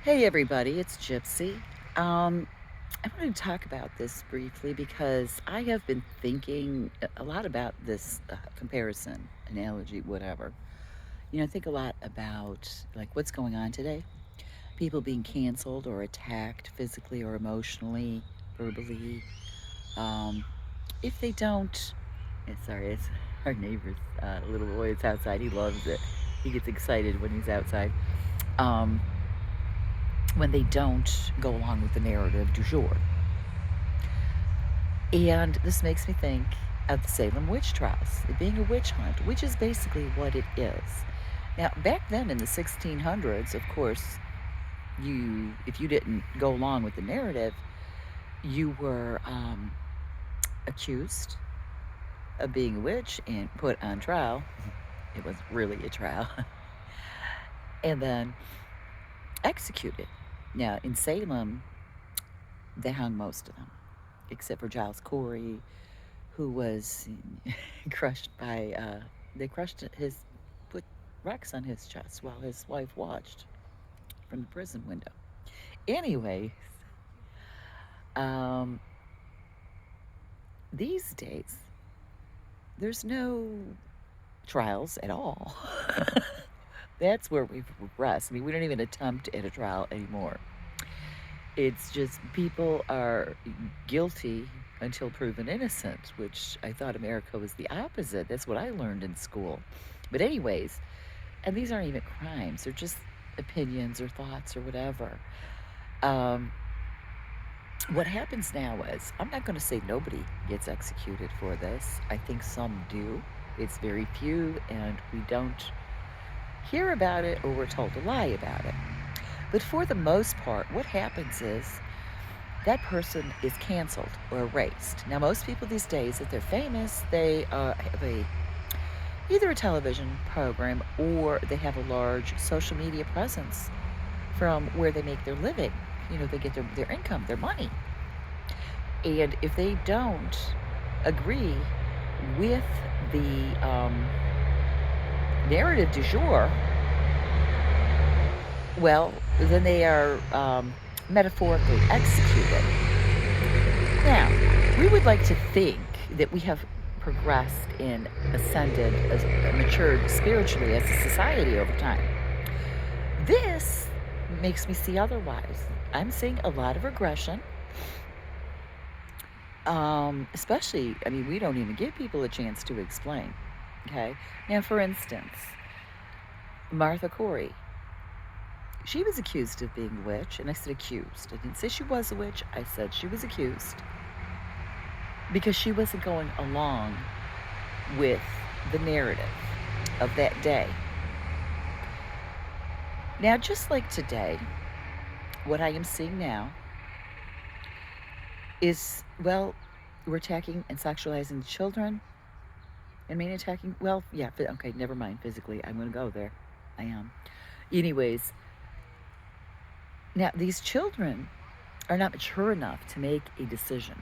Hey everybody, it's Gypsy. Um, I wanted to talk about this briefly because I have been thinking a lot about this comparison, analogy, whatever. I think a lot about like what's going on today. People being canceled or attacked physically or emotionally, verbally. Um, if they don't, sorry, it's our neighbor's little boy. It's outside. He loves it. He gets excited when he's outside. Um, when they don't go along with the narrative du jour. And this makes me think of the Salem Witch Trials, it being a witch hunt, which is basically what it is. Now, back then in the 1600s, of course, if you didn't go along with the narrative, you were accused of being a witch and put on trial. It was really a trial. And then executed. Now, in Salem, they hung most of them, except for Giles Corey, who was crushed by, they crushed put rocks on his chest while his wife watched from the prison window. Anyways, um, these days, there's no trials at all. That's where we've regressed. I mean, we don't even attempt at a trial anymore. It's just people are guilty until proven innocent, which I thought America was the opposite. That's what I learned in school. But, anyways, and these aren't even crimes, they're just opinions or thoughts or whatever. Um, what happens now is, I'm not going to say nobody gets executed for this. I think some do. It's very few, and we don't hear about it or we're told to lie about it. But for the most part, what happens is that person is canceled or erased. Now, most people these days, if they're famous, they have either a television program or they have a large social media presence from where they make their living. They get their income, their money. And if they don't agree with the narrative du jour, well, then they are metaphorically executed. Now, we would like to think that we have progressed and ascended, matured spiritually as a society over time. This makes me see otherwise. I'm seeing a lot of regression. Especially, I mean, we don't even give people a chance to explain. Okay? Now, for instance, Martha Corey. She was accused of being a witch, and I said accused. I didn't say she was a witch, I said she was accused because she wasn't going along with the narrative of that day. Now, just like today, what I am seeing now is, well, we're attacking and sexualizing children. I mean, attacking, well, yeah, okay, never mind, physically. I'm going to go there. I am. Anyways, now these children are not mature enough to make a decision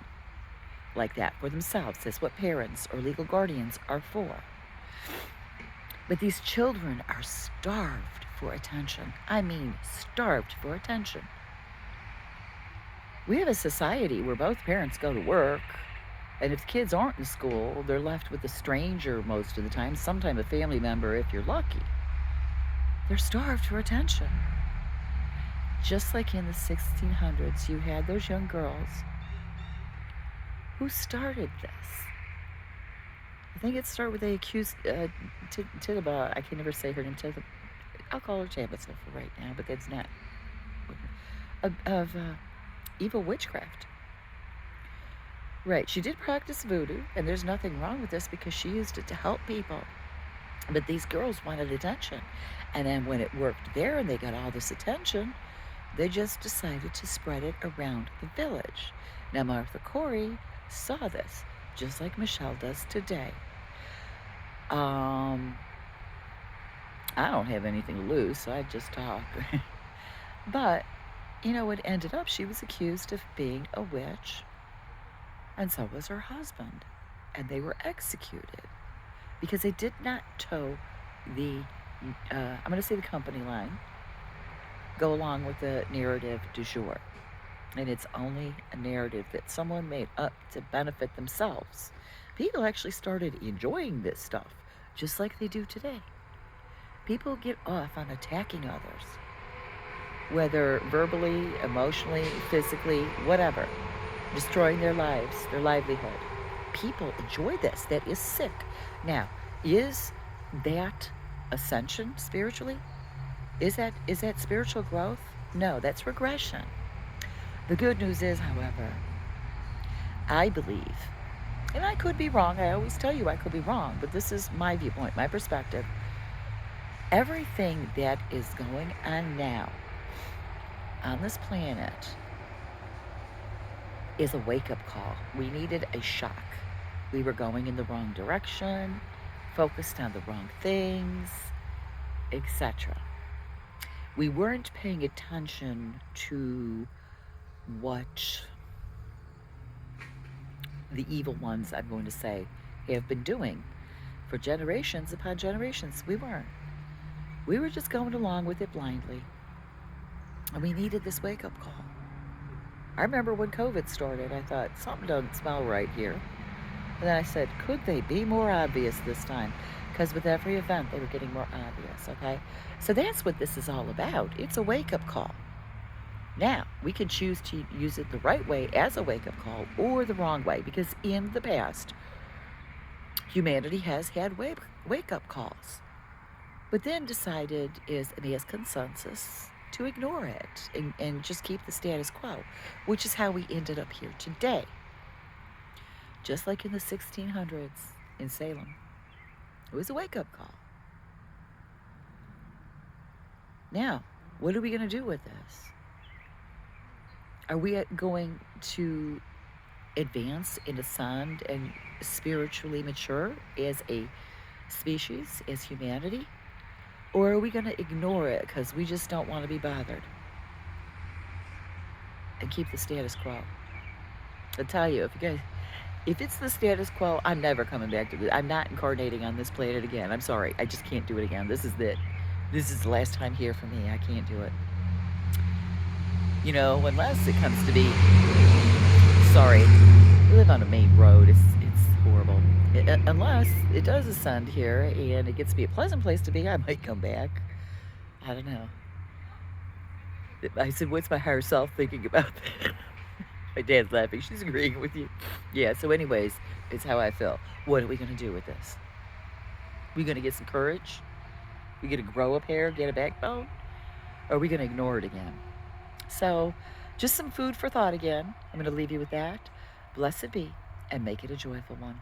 like that for themselves. That's what parents or legal guardians are for. But these children are starved for attention. I mean, starved for attention. We have a society where both parents go to work, and if the kids aren't in school, they're left with a stranger most of the time, sometime a family member if you're lucky. They're starved for attention. Just like in the 1600s, you had those young girls who started this. I think it started with they accused Tituba. I can never say her name. I'll call her Tabitha for right now, but that's not of evil witchcraft. Right, she did practice voodoo, and there's nothing wrong with this because she used it to help people. But these girls wanted attention, and then when it worked there and they got all this attention, they just decided to spread it around the village. Now, Martha Corey saw this, just like Michelle does today. I don't have anything to lose, so I just talk. But, it ended up, she was accused of being a witch, and so was her husband. And they were executed because they did not toe the, I'm going to say the company line. go along with the narrative du jour. And it's only a narrative that someone made up to benefit themselves. People actually started enjoying this stuff, just like they do today. People get off on attacking others, whether verbally, emotionally, physically, whatever, destroying their lives, their livelihood. People enjoy this. That is sick. Now, is that ascension spiritually? Is that spiritual growth? No, that's regression. The good news is, however, I believe, and I could be wrong, I always tell you I could be wrong, but this is my viewpoint, my perspective. Everything that is going on now on this planet is a wake-up call. We needed a shock. We were going in the wrong direction, focused on the wrong things, etc. We weren't paying attention to what the evil ones, I'm going to say, have been doing for generations upon generations. We weren't. We were just going along with it blindly. And we needed this wake-up call. I remember when COVID started, I thought, something doesn't smell right here. And then I said, could they be more obvious this time? Because with every event, they were getting more obvious, okay? So that's what this is all about. It's a wake-up call. Now, we can choose to use it the right way as a wake-up call or the wrong way, because in the past, humanity has had wake-up calls, but then decided as consensus to ignore it and just keep the status quo, which is how we ended up here today. Just like in the 1600s in Salem, it was a wake-up call. Now, what are we going to do with this? Are we going to advance and ascend and spiritually mature as a species, as humanity? Or are we going to ignore it because we just don't want to be bothered and keep the status quo? I'll tell you, if it's the status quo, I'm never coming back to this. I'm not incarnating on this planet again. I'm sorry. I just can't do it again. This is it. This is the last time here for me. I can't do it. You know, unless it comes to be, sorry, we live on a main road. It's horrible. Unless it does ascend here and it gets to be a pleasant place to be, I might come back. I don't know. I said, what's my higher self thinking about that? My dad's laughing. She's agreeing with you. Yeah, so anyways, it's how I feel. What are we going to do with this? We going to get some courage? We going to grow a pair, get a backbone? Or are we going to ignore it again? So, just some food for thought again. I'm going to leave you with that. Blessed be, and make it a joyful one.